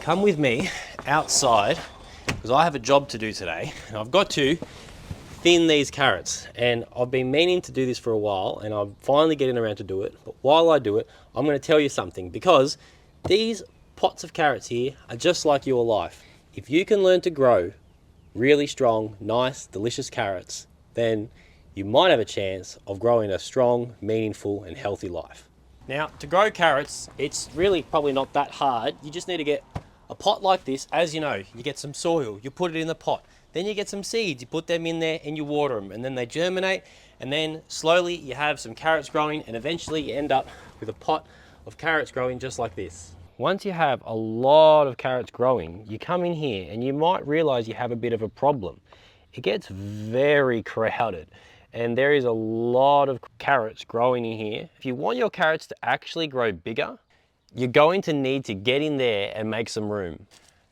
come with me outside because I have a job to do today and I've got to thin these carrots, and I've been meaning to do this for a while and I'm finally getting around to do it. But while I do it, I'm going to tell you something, because these pots of carrots here are just like your life. If you can learn to grow really strong, nice, delicious carrots, then you might have a chance of growing a strong, meaningful and healthy life. Now, to grow carrots, it's really probably not that hard. You just need to get a pot like this. As you know, you get some soil, you put it in the pot. Then you get some seeds, you put them in there and you water them, and then they germinate, and then slowly you have some carrots growing, and eventually you end up with a pot of carrots growing just like this. Once you have a lot of carrots growing, you come in here and you might realize you have a bit of a problem. It gets very crowded and there is a lot of carrots growing in here. If you want your carrots to actually grow bigger, you're going to need to get in there and make some room.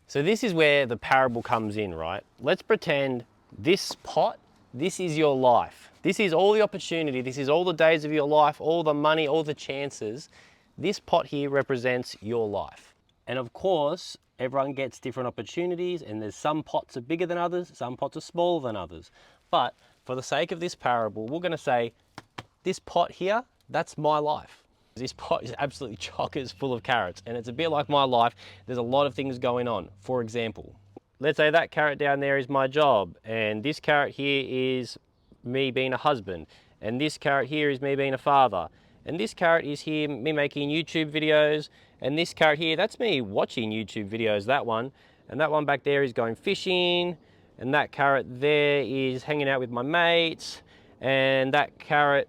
So this is where the parable comes in, right? Let's pretend this pot, this is your life. This is all the opportunity, this is all the days of your life, all the money, all the chances. This pot here represents your life. And of course, everyone gets different opportunities, and there's some pots are bigger than others, some pots are smaller than others. But for the sake of this parable, we're gonna say, this pot here, that's my life. This pot is absolutely chockers full of carrots, and it's a bit like my life. There's a lot of things going on. For example, let's say that carrot down there is my job, and this carrot here is me being a husband, and this carrot here is me being a father, and this carrot is here me making YouTube videos, and this carrot here, that's me watching YouTube videos, that one, and that one back there is going fishing, and that carrot there is hanging out with my mates, and that carrot,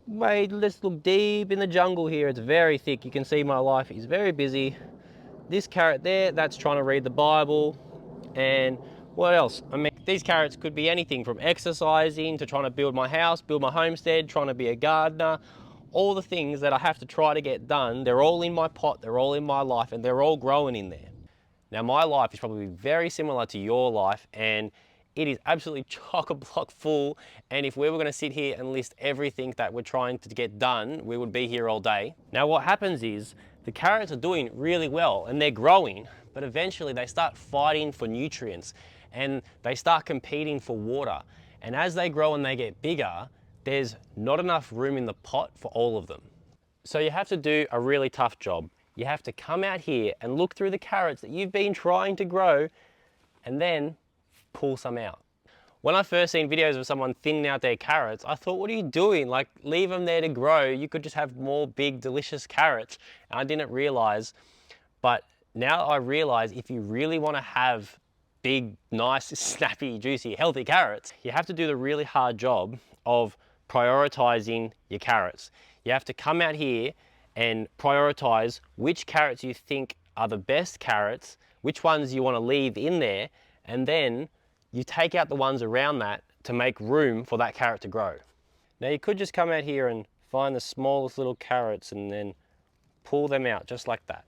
wait, let's look deep in the jungle here. It's very thick. You can see my life is very busy. This carrot there, that's trying to read the Bible. And what else? I mean, these carrots could be anything from exercising to trying to build my house, build my homestead, trying to be a gardener. All the things that I have to try to get done, they're all in my pot, they're all in my life, and they're all growing in there. Now, my life is probably very similar to your life, and it is absolutely chock-a-block full, and if we were going to sit here and list everything that we're trying to get done, we would be here all day. Now what happens is, the carrots are doing really well and they're growing, but eventually they start fighting for nutrients and they start competing for water. And as they grow and they get bigger, there's not enough room in the pot for all of them. So you have to do a really tough job. You have to come out here and look through the carrots that you've been trying to grow and then pull some out. When I first seen videos of someone thinning out their carrots, I thought, what are you doing? Like, leave them there to grow. You could just have more big, delicious carrots. And I didn't realize, but now I realize if you really want to have big, nice, snappy, juicy, healthy carrots, you have to do the really hard job of prioritizing your carrots. You have to come out here and prioritize which carrots you think are the best carrots, which ones you want to leave in there, and then you take out the ones around that to make room for that carrot to grow. Now you could just come out here and find the smallest little carrots and then pull them out just like that.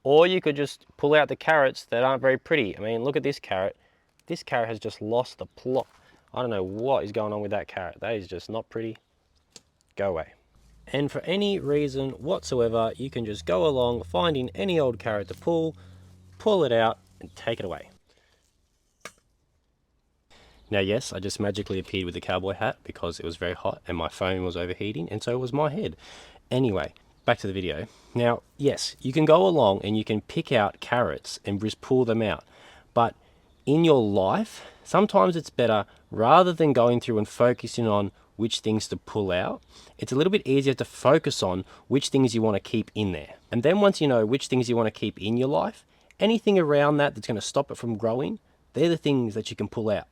Or you could just pull out the carrots that aren't very pretty. I mean, look at this carrot. This carrot has just lost the plot. I don't know what is going on with that carrot. That is just not pretty. Go away. And for any reason whatsoever, you can just go along finding any old carrot to pull it out and take it away. Now yes, I just magically appeared with a cowboy hat because it was very hot and my phone was overheating, and so was my head. Anyway, back to the video. Now yes, you can go along and you can pick out carrots and just pull them out. But in your life, sometimes it's better, rather than going through and focusing on which things to pull out, it's a little bit easier to focus on which things you want to keep in there. And then once you know which things you want to keep in your life, anything around that that's going to stop it from growing, they're the things that you can pull out.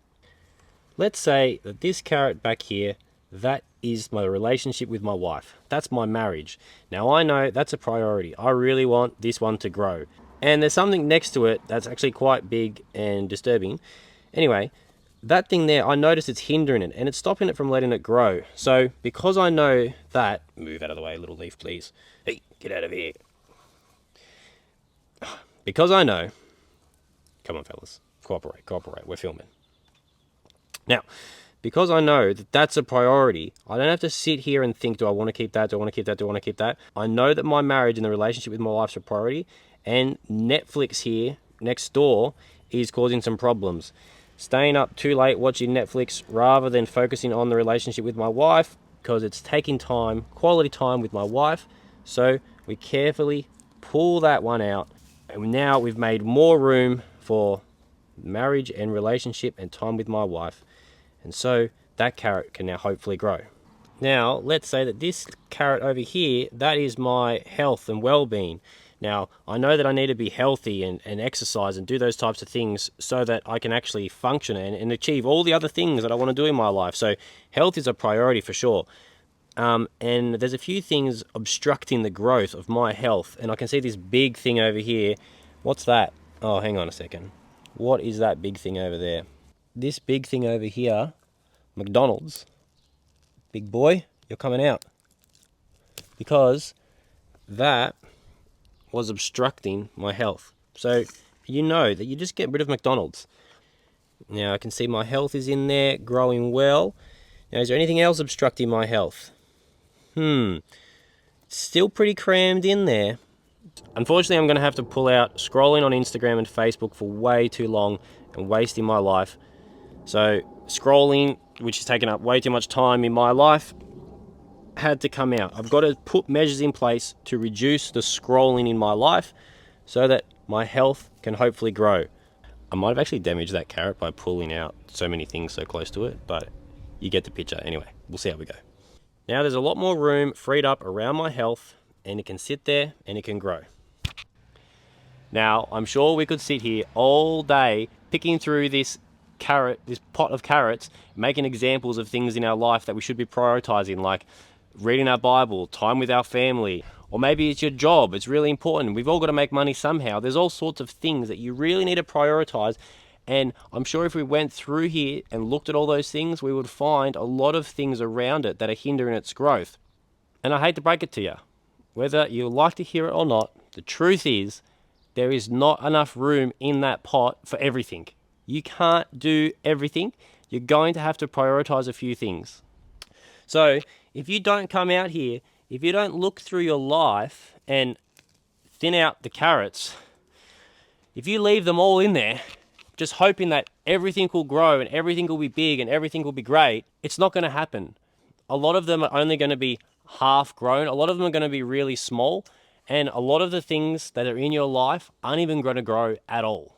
Let's say that this carrot back here, that is my relationship with my wife. That's my marriage. Now I know that's a priority. I really want this one to grow. And there's something next to it that's actually quite big and disturbing. Anyway, that thing there, I notice it's hindering it and it's stopping it from letting it grow. So because I know that, move out of the way, little leaf, please. Hey, get out of here. Because I know, come on fellas, cooperate, we're filming. Now, because I know that that's a priority, I don't have to sit here and think, do I want to keep that? Do I want to keep that? Do I want to keep that? I know that my marriage and the relationship with my wife's a priority, And Netflix here next door is causing some problems. Staying up too late watching Netflix rather than focusing on the relationship with my wife, because it's taking time, quality time with my wife. So we carefully pull that one out, and now we've made more room for marriage and relationship and time with my wife. And so that carrot can now hopefully grow. Now, let's say that this carrot over here, that is my health and well-being. Now, I know that I need to be healthy and exercise and do those types of things so that I can actually function and achieve all the other things that I want to do in my life. So health is a priority for sure. And there's a few things obstructing the growth of my health. And I can see this big thing over here. What's that? Oh, hang on a second. What is that big thing over there? This big thing over here, McDonald's. Big boy, you're coming out. Because that was obstructing my health. So you know that you just get rid of McDonald's. Now I can see my health is in there, growing well. Now is there anything else obstructing my health? Still pretty crammed in there. Unfortunately, I'm going to have to pull out scrolling on Instagram and Facebook for way too long and wasting my life. So scrolling, which has taken up way too much time in my life, had to come out. I've got to put measures in place to reduce the scrolling in my life so that my health can hopefully grow. I might have actually damaged that carrot by pulling out so many things so close to it, but you get the picture. Anyway, we'll see how we go. Now there's a lot more room freed up around my health, and it can sit there and it can grow. Now, I'm sure we could sit here all day picking through this pot of carrots, making examples of things in our life that we should be prioritizing, like reading our Bible, time with our family, or maybe it's your job. It's really important. We've all got to make money somehow. There's all sorts of things that you really need to prioritize. And I'm sure if we went through here and looked at all those things, we would find a lot of things around it that are hindering its growth. And I hate to break it to you, whether you like to hear it or not, the truth is there is not enough room in that pot for everything. You can't do everything. You're going to have to prioritize a few things. So if you don't come out here, if you don't look through your life and thin out the carrots, if you leave them all in there, just hoping that everything will grow and everything will be big and everything will be great, it's not going to happen. A lot of them are only going to be half grown. A lot of them are going to be really small. And a lot of the things that are in your life aren't even going to grow at all.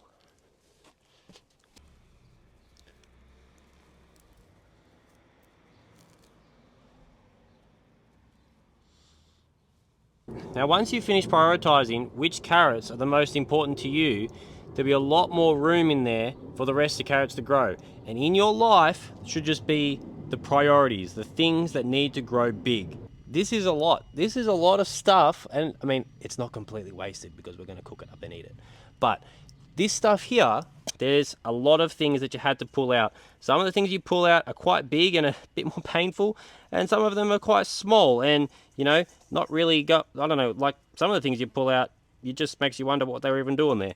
Now, once you finish prioritizing which carrots are the most important to you, there'll be a lot more room in there for the rest of the carrots to grow. And in your life should just be the priorities, the things that need to grow big. This is a lot. This is a lot of stuff. And I mean, it's not completely wasted because we're going to cook it up and eat it. But this stuff here, there's a lot of things that you had to pull out. Some of the things you pull out are quite big and a bit more painful, and some of them are quite small and, you know, not really got, I don't know, like some of the things you pull out, it just makes you wonder what they were even doing there.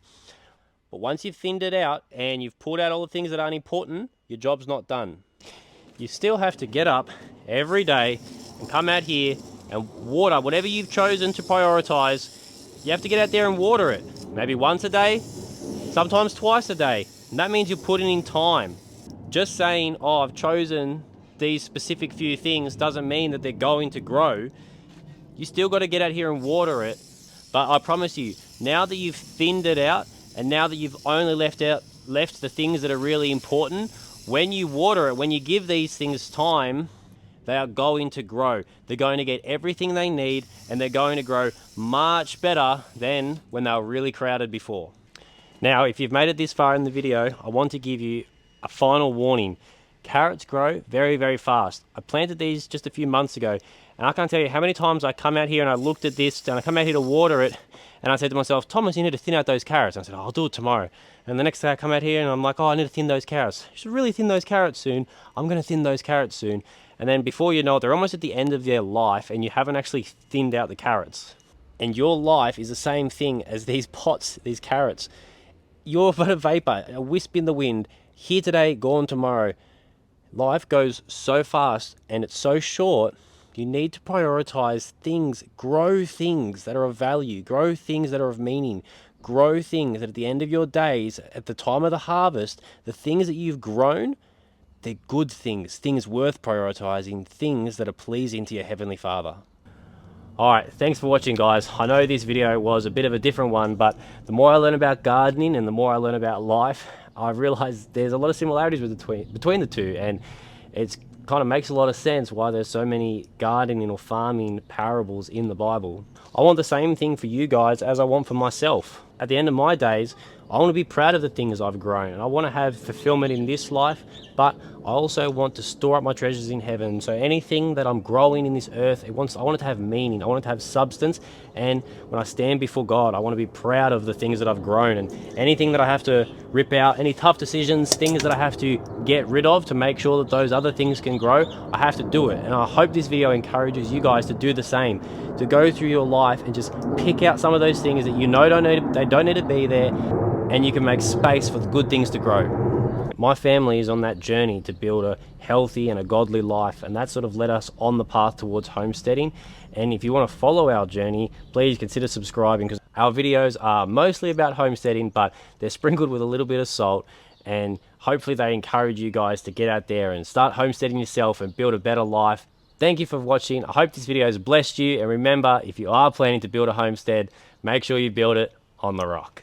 But once you've thinned it out and you've pulled out all the things that aren't important, your job's not done. You still have to get up every day and come out here and water whatever you've chosen to prioritize. You have to get out there and water it. Maybe once a day, sometimes twice a day. And that means you're putting in time. Just saying, oh, I've chosen these specific few things doesn't mean that they're going to grow. You still got to get out here and water it. But I promise you, now that you've thinned it out and now that you've only left the things that are really important, when you water it, when you give these things time, they are going to grow. They're going to get everything they need and they're going to grow much better than when they were really crowded before. Now, if you've made it this far in the video, I want to give you a final warning. Carrots grow very, very fast. I planted these just a few months ago, and I can't tell you how many times I come out here and I looked at this, and I come out here to water it, and I said to myself, Thomas, you need to thin out those carrots. And I said, oh, I'll do it tomorrow. And the next day I come out here and I'm like, oh, I need to thin those carrots. You should really thin those carrots soon. I'm going to thin those carrots soon. And then before you know it, they're almost at the end of their life, and you haven't actually thinned out the carrots. And your life is the same thing as these pots, these carrots. You're but a vapor, a wisp in the wind, here today, gone tomorrow. Life goes so fast and it's so short, You need to prioritize things, grow things that are of value, grow things that are of meaning, grow things that at the end of your days, at the time of the harvest, the things that you've grown, they're good things, things worth prioritizing, things that are pleasing to your Heavenly Father. Alright, thanks for watching, guys. I know this video was a bit of a different one, but the more I learn about gardening and the more I learn about life, I've realized there's a lot of similarities between the two, and it's kind of makes a lot of sense why there's so many gardening or farming parables in the Bible. I want the same thing for you guys as I want for myself. At the end of my days, I want to be proud of the things I've grown, and I want to have fulfillment in this life, but I also want to store up my treasures in heaven. So anything that I'm growing in this earth, I want it to have meaning, I want it to have substance, and when I stand before God, I want to be proud of the things that I've grown, and anything that I have to rip out, any tough decisions, things that I have to get rid of to make sure that those other things can grow, I have to do it. And I hope this video encourages you guys to do the same, to go through your life and just pick out some of those things that you know they don't need to be there, and you can make space for the good things to grow. My family is on that journey to build a healthy and a godly life, and that sort of led us on the path towards homesteading. And if you want to follow our journey, please consider subscribing, because our videos are mostly about homesteading, but they're sprinkled with a little bit of salt, and hopefully they encourage you guys to get out there and start homesteading yourself and build a better life. Thank you for watching. I hope this video has blessed you, and remember, if you are planning to build a homestead, make sure you build it on the rock.